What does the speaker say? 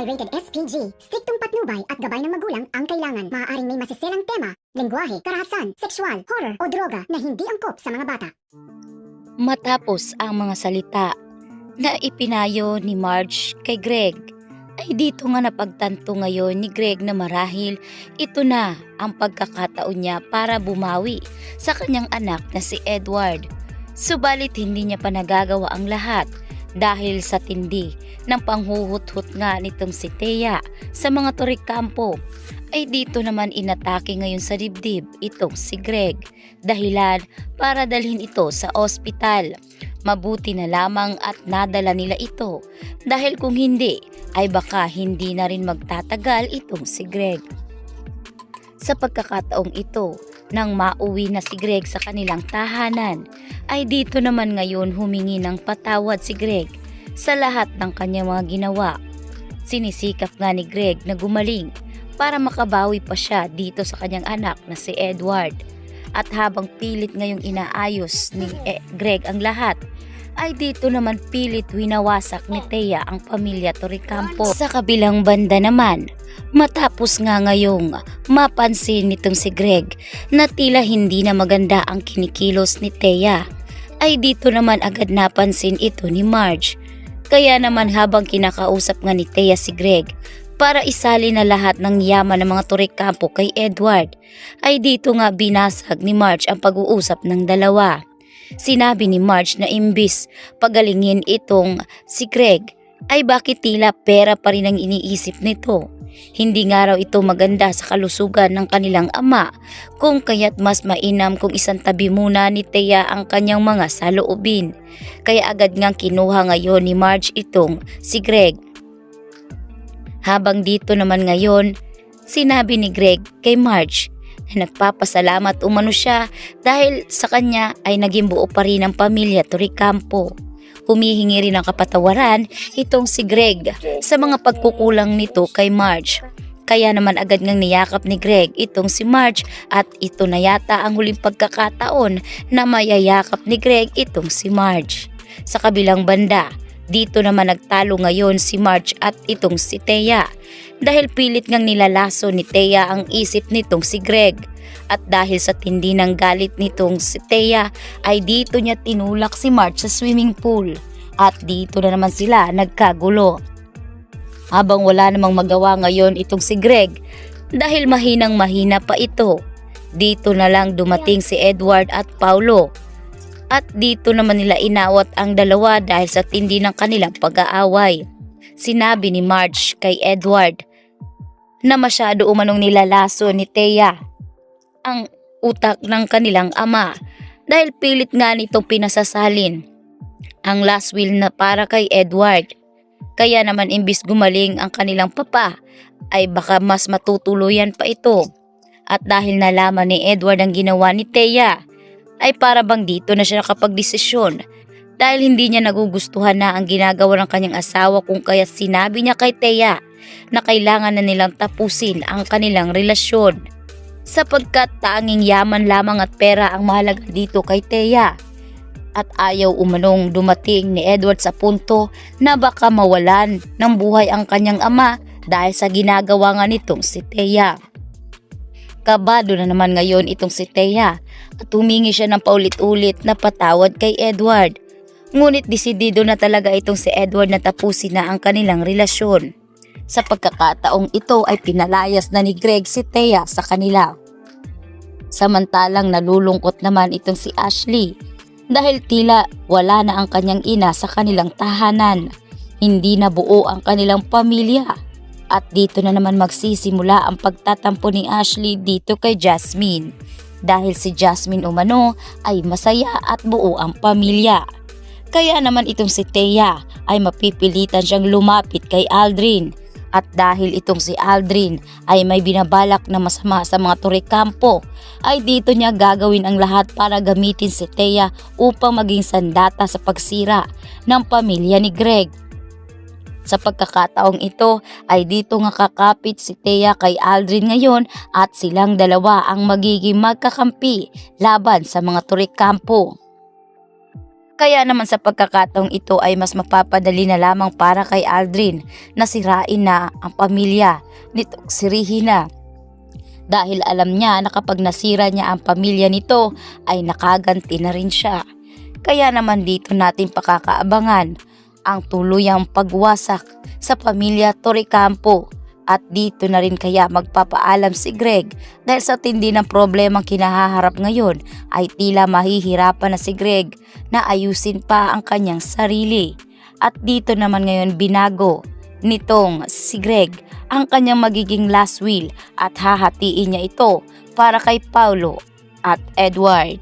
rated SPG. Striktong patnubay at gabay ng magulang ang kailangan. Maaaring may masiselang tema, lengguwahe, karahasan, sexual, horror o droga na hindi angkop sa mga bata. Matapos ang mga salita na ipinayo ni Marge kay Greg, ay dito nga napagtanto ngayon ni Greg na marahil ito na ang pagkakataon niya para bumawi sa kanyang anak na si Edward. Subalit hindi niya pa nagagawa ang lahat dahil sa tindi ng panghuhut-hut nga nitong si Thea sa mga Toricampo. Ay dito naman inatake ngayon sa dibdib itong si Greg, dahilan para dalhin ito sa ospital. Mabuti na lamang at nadala nila ito dahil kung hindi ay baka hindi na rin magtatagal itong si Greg. Sa pagkakataong ito, nang mauwi na si Greg sa kanilang tahanan, ay dito naman ngayon humingi ng patawad si Greg sa lahat ng kanyang mga ginawa. Sinisikap nga ni Greg na gumaling para makabawi pa siya dito sa kanyang anak na si Edward. At habang pilit ngayong inaayos ni Greg ang lahat, ay dito naman pilit winawasak ni Thea ang pamilya Toricampo. Sa kabilang banda naman, matapos nga ngayong mapansin nitong si Greg na tila hindi na maganda ang kinikilos ni Thea, ay dito naman agad napansin ito ni Marge. Kaya naman habang kinakausap nga ni Thea si Greg para isali na lahat ng yaman ng mga Toricampo kay Edward, ay dito nga binasag ni Marge ang pag-uusap ng dalawa. Sinabi ni Marge na imbis pagalingin itong si Greg, ay bakit tila pera pa rin ang iniisip nito. Hindi nga raw ito maganda sa kalusugan ng kanilang ama, kung kaya't mas mainam kung isang tabi muna ni Thea ang kanyang mga saloobin. Kaya agad ngang kinuha ngayon ni Marge itong si Greg. Habang dito naman ngayon, sinabi ni Greg kay Marge na nagpapasalamat umano siya dahil sa kanya ay naging buo pa rin ang pamilya Toricampo. Humihingi rin ng kapatawaran itong si Greg sa mga pagkukulang nito kay Marge. Kaya naman agad ngang niyakap ni Greg itong si Marge at ito na yata ang huling pagkakataon na mayayakap ni Greg itong si Marge. Sa kabilang banda, dito naman nagtalo ngayon si Marge at itong si Thea dahil pilit ngang nilalaso ni Thea ang isip nitong si Greg. At dahil sa tindi ng galit nitong si Thea ay dito niya tinulak si Marge sa swimming pool at dito na naman sila nagkagulo. Habang wala namang magawa ngayon itong si Greg dahil mahinang mahina pa ito, dito na lang dumating si Edward at Paulo. At dito naman nila inawat ang dalawa dahil sa tindi ng kanilang pag-aaway. Sinabi ni Marge kay Edward na masyado umanong nilalaso ni Thea ang utak ng kanilang ama dahil pilit nga nitong pinasasalin ang last will na para kay Edward. Kaya naman imbis gumaling ang kanilang papa ay baka mas matutuluyan pa ito. At dahil nalaman ni Edward ang ginawa ni Thea, ay para bang dito na siya nakapagdesisyon dahil hindi niya nagugustuhan na ang ginagawa ng kanyang asawa, kung kaya sinabi niya kay Thea na kailangan na nilang tapusin ang kanilang relasyon. Sapagkat tanging yaman lamang at pera ang mahalaga dito kay Thea. At ayaw umanong dumating ni Edward sa punto na baka mawalan ng buhay ang kanyang ama dahil sa ginagawa nga nitong si Thea. Kabado na naman ngayon itong si Thea at humingi siya ng paulit-ulit na patawad kay Edward. Ngunit desidido na talaga itong si Edward na tapusin na ang kanilang relasyon. Sa pagkakataong ito ay pinalayas na ni Greg si Thea sa kanila. Samantalang nalulungkot naman itong si Ashley dahil tila wala na ang kanyang ina sa kanilang tahanan. Hindi na buo ang kanilang pamilya. At dito na naman magsisimula ang pagtatampo ni Ashley dito kay Jasmine. Dahil si Jasmine umano ay masaya at buo ang pamilya. Kaya naman itong si Thea ay mapipilitan siyang lumapit kay Aldrin. At dahil itong si Aldrin ay may binabalak na masama sa mga Toricampo, ay dito niya gagawin ang lahat para gamitin si Thea upang maging sandata sa pagsira ng pamilya ni Greg. Sa pagkakataong ito ay dito nga kakapit si Thea kay Aldrin ngayon at silang dalawa ang magiging magkakampi laban sa mga Toricampo. Kaya naman sa pagkakataong ito ay mas mapapadali na lamang para kay Aldrin na sirain na ang pamilya nitong si Regina. Dahil alam niya na kapag nasira niya ang pamilya nito ay nakaganti na rin siya. Kaya naman dito natin pakakaabangan ang tuluyang pagwasak sa pamilya Torrecampo. At dito na rin kaya magpapaalam si Greg dahil sa tindi ng problemang kinahaharap ngayon ay tila mahihirapan na si Greg na ayusin pa ang kanyang sarili. At dito naman ngayon binago nitong si Greg ang kanyang magiging last will at hahatiin niya ito para kay Paulo at Edward.